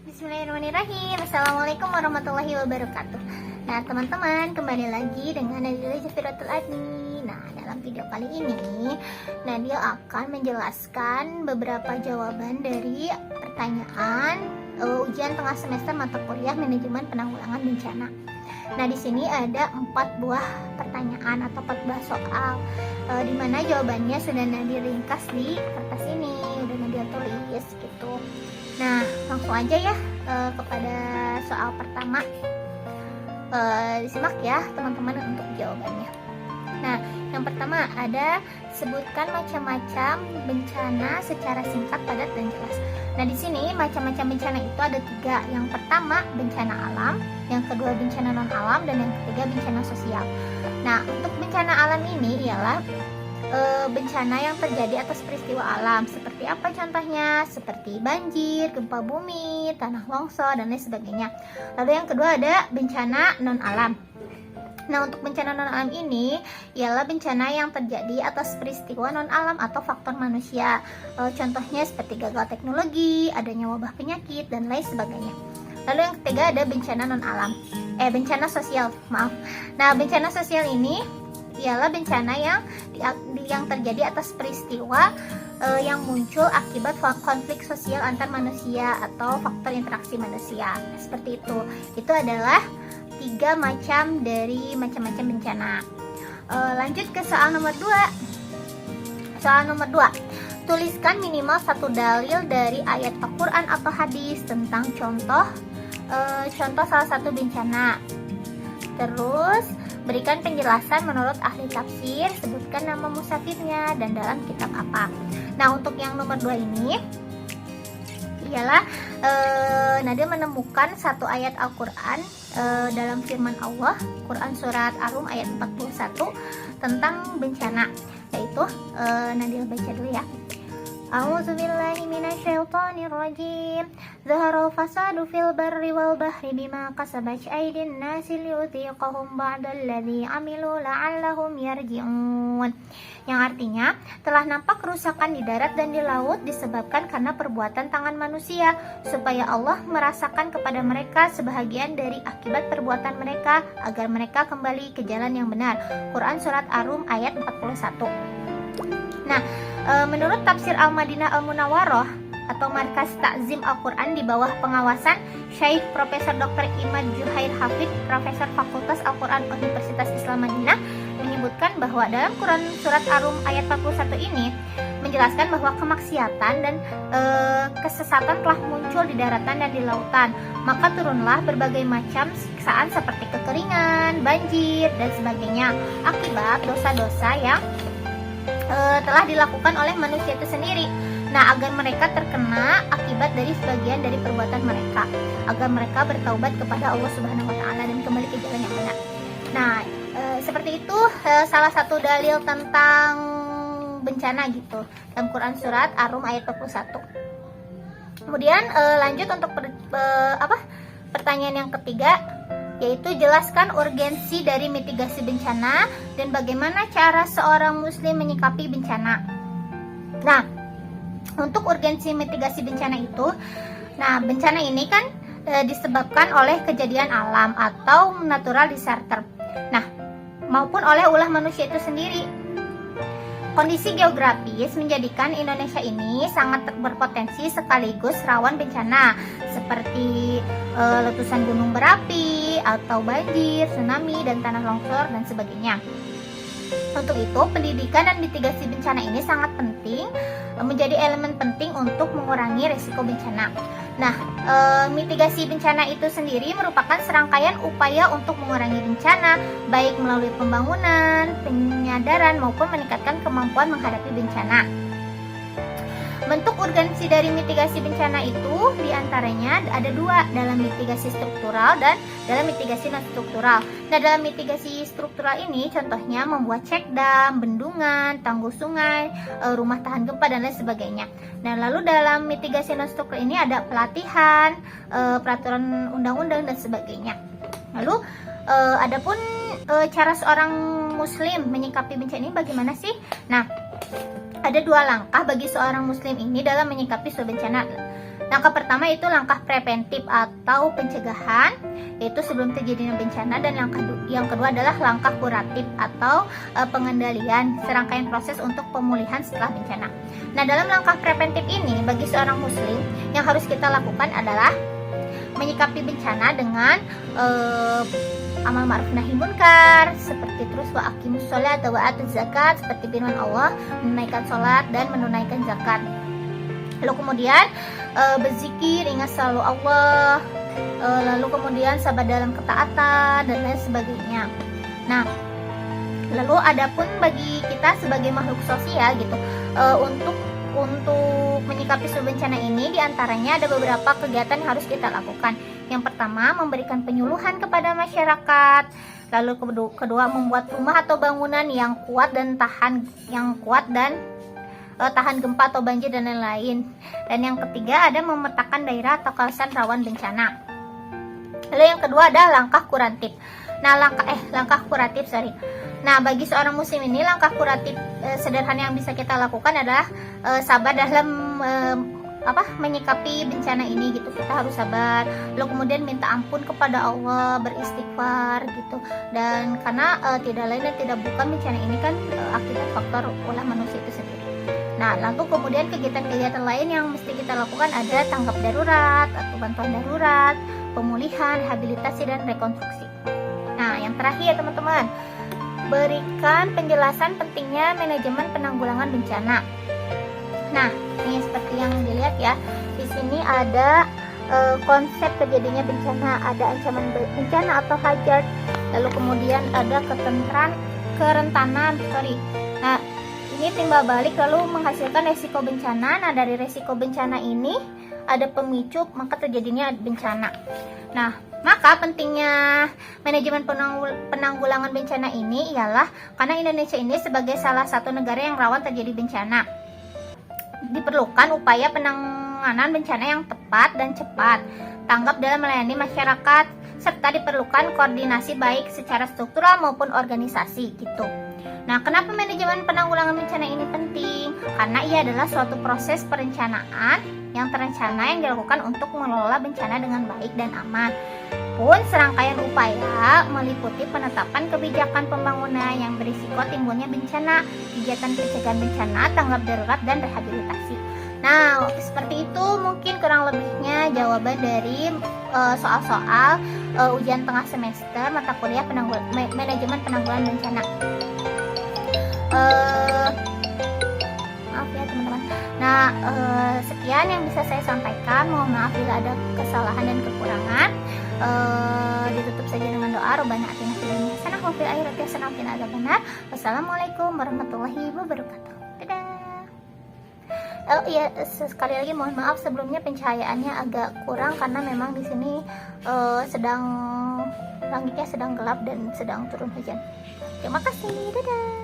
Bismillahirrahmanirrahim. Assalamualaikum warahmatullahi wabarakatuh. Nah teman-teman, kembali lagi dengan Nadila Zafiratul Adni. Nah dalam video kali ini Nadila akan menjelaskan beberapa jawaban dari pertanyaan ujian tengah semester mata kuliah manajemen penanggulangan bencana. Nah di sini ada 4 buah pertanyaan atau 4 buah soal, di mana jawabannya sudah Nadila ringkas di kertas ini, udah Nadila tulis gitu. Nah langsung aja ya kepada soal pertama, disimak ya teman-teman untuk jawabannya. Nah yang pertama ada sebutkan macam-macam bencana secara singkat, padat dan jelas. Nah di sini macam-macam bencana itu ada 3. Yang pertama bencana alam, yang kedua bencana non alam, dan yang ketiga bencana sosial. Nah untuk bencana alam ini ialah bencana yang terjadi atas peristiwa alam. Seperti apa contohnya? Seperti banjir, gempa bumi, tanah longsor, dan lain sebagainya. Lalu yang kedua ada bencana non alam. Nah untuk bencana non alam ini ialah bencana yang terjadi atas peristiwa non alam atau faktor manusia. Contohnya seperti gagal teknologi, adanya wabah penyakit, dan lain sebagainya. Lalu yang ketiga ada bencana non alam, bencana sosial, maaf. Nah bencana sosial ini ialah bencana yang terjadi atas peristiwa yang muncul akibat konflik sosial antar manusia atau faktor interaksi manusia. Seperti itu. Itu adalah 3 macam dari macam-macam bencana. Lanjut ke soal nomor 2. Soal nomor 2. Tuliskan minimal 1 dalil dari ayat Al-Quran atau hadis tentang contoh salah satu bencana. Terus berikan penjelasan menurut ahli tafsir, sebutkan nama musafirnya dan dalam kitab apa. Nah untuk yang nomor 2 ini ialah Nadia menemukan satu ayat Al-Quran dalam firman Allah, Quran surat Ar-Rum ayat 41 tentang bencana, yaitu Nadia baca dulu ya. A'udzubillahi minasyaitonirrajim. Zaharal fasadu fil barri wal bahri bima kasabat aydin nasi liyudhiqahum ba'dalladzi 'amilu la'allahum yarji'un. Yang artinya, telah nampak kerusakan di darat dan di laut disebabkan karena perbuatan tangan manusia, supaya Allah merasakan kepada mereka sebahagian dari akibat perbuatan mereka agar mereka kembali ke jalan yang benar. Quran surat Ar-Rum ayat 41. Nah, menurut tafsir Al-Madinah Al-Munawwaroh atau Markas Takzim Al-Quran di bawah pengawasan Syekh Profesor Dr. Imad Juhair Hafid, Profesor Fakultas Al-Quran Universitas Islam Madinah, menyebutkan bahwa dalam Quran surat Ar-Rum ayat 41 ini menjelaskan bahwa kemaksiatan dan kesesatan telah muncul di daratan dan di lautan. Maka turunlah berbagai macam siksaan seperti kekeringan, banjir, dan sebagainya akibat dosa-dosa yang telah dilakukan oleh manusia itu sendiri. Nah, agar mereka terkena akibat dari sebagian dari perbuatan mereka, agar mereka bertaubat kepada Allah Subhanahu wa taala dan kembali ke jalan yang benar. Nah, seperti itu salah satu dalil tentang bencana gitu dalam Quran surat Ar-Rum ayat 41. Kemudian lanjut untuk pertanyaan yang ketiga, yaitu jelaskan urgensi dari mitigasi bencana dan bagaimana cara seorang muslim menyikapi bencana. Nah, untuk urgensi mitigasi bencana itu, nah bencana ini kan disebabkan oleh kejadian alam atau natural disaster. Nah, maupun oleh ulah manusia itu sendiri. Kondisi geografis menjadikan Indonesia ini sangat berpotensi sekaligus rawan bencana seperti letusan gunung berapi atau banjir, tsunami, dan tanah longsor dan sebagainya. Untuk itu, pendidikan dan mitigasi bencana ini sangat penting, menjadi elemen penting untuk mengurangi risiko bencana. Nah, mitigasi bencana itu sendiri merupakan serangkaian upaya untuk mengurangi bencana, baik melalui pembangunan, penyadaran, maupun meningkatkan kemampuan menghadapi bencana. Bentuk urgensi dari mitigasi bencana itu diantaranya ada 2, dalam mitigasi struktural dan dalam mitigasi non struktural. Nah, dalam mitigasi struktural ini contohnya membuat cek dam, bendungan, tanggul sungai, rumah tahan gempa, dan lain sebagainya. Nah, lalu dalam mitigasi non struktural ini ada pelatihan, peraturan undang-undang, dan sebagainya. Lalu adapun cara seorang muslim menyikapi bencana ini bagaimana sih? Nah, ada 2 langkah bagi seorang muslim ini dalam menyikapi suatu bencana. Langkah pertama itu langkah preventif atau pencegahan, yaitu sebelum terjadinya bencana, dan yang kedua adalah langkah kuratif atau pengendalian, serangkaian proses untuk pemulihan setelah bencana. Nah, dalam langkah preventif ini bagi seorang muslim yang harus kita lakukan adalah menyikapi bencana dengan amal ma'ruf nahi munkar, seperti terus wa aqimus sholat wa atuz zakat, seperti firman Allah, menunaikan sholat dan menunaikan zakat. Lalu kemudian berzikir, ingat selalu Allah, lalu kemudian sabar dalam ketaatan dan lain sebagainya. Nah, lalu adapun bagi kita sebagai makhluk sosial gitu, untuk menyikapi suatu bencana ini, diantaranya ada beberapa kegiatan yang harus kita lakukan. Yang pertama, memberikan penyuluhan kepada masyarakat. Lalu kedua, membuat rumah atau bangunan yang kuat dan tahan gempa atau banjir dan lain-lain. Dan yang ketiga ada memetakan daerah atau kawasan rawan bencana. Lalu yang kedua ada langkah kuratif. Nah, langkah kuratif. Nah, bagi seorang muslim ini langkah kuratif sederhana yang bisa kita lakukan adalah sabar dalam menyikapi bencana ini gitu. Kita harus sabar, lalu kemudian minta ampun kepada Allah, beristighfar gitu. Dan karena tidak lain dan tidak bukan bencana ini kan akibat faktor ulah manusia itu sendiri. Nah, lalu kemudian kegiatan-kegiatan lain yang mesti kita lakukan ada tanggap darurat atau bantuan darurat, pemulihan, rehabilitasi, dan rekonstruksi. Nah, yang terakhir teman-teman, berikan penjelasan pentingnya manajemen penanggulangan bencana. Nah, ini seperti yang dilihat ya. Di sini ada konsep terjadinya bencana, ada ancaman bencana atau hazard, lalu kemudian ada kerentanan. Nah, ini timbal balik lalu menghasilkan resiko bencana. Nah, dari resiko bencana ini ada pemicu maka terjadinya bencana. Nah, maka pentingnya manajemen penanggulangan bencana ini ialah karena Indonesia ini sebagai salah satu negara yang rawan terjadi bencana, diperlukan upaya penanganan bencana yang tepat dan cepat, tanggap dalam melayani masyarakat, serta diperlukan koordinasi baik secara struktural maupun organisasi gitu. Nah, kenapa manajemen penanggulangan bencana ini penting? Karena ia adalah suatu proses perencanaan yang terencana yang dilakukan untuk mengelola bencana dengan baik dan aman. Pun serangkaian upaya meliputi penetapan kebijakan pembangunan yang berisiko timbulnya bencana, kegiatan pencegahan bencana, tanggap darurat, dan rehabilitasi. Nah, seperti itu mungkin kurang lebihnya jawaban dari soal-soal ujian tengah semester mata kuliah manajemen penanggulangan bencana. Maaf ya teman-teman. Nah, sekian yang bisa saya sampaikan. Mohon maaf bila ada kesalahan dan kekurangan. Ditutup saja dengan doa. Rabbana atina fid dunya hasanah wa fil akhirati hasanah wa qina adzabannar. Wassalamualaikum warahmatullahi wabarakatuh. Dadah. Oh iya, sekali lagi mohon maaf sebelumnya pencahayaannya agak kurang karena memang di sini langitnya sedang gelap dan sedang turun hujan. Terima kasih. Dadah.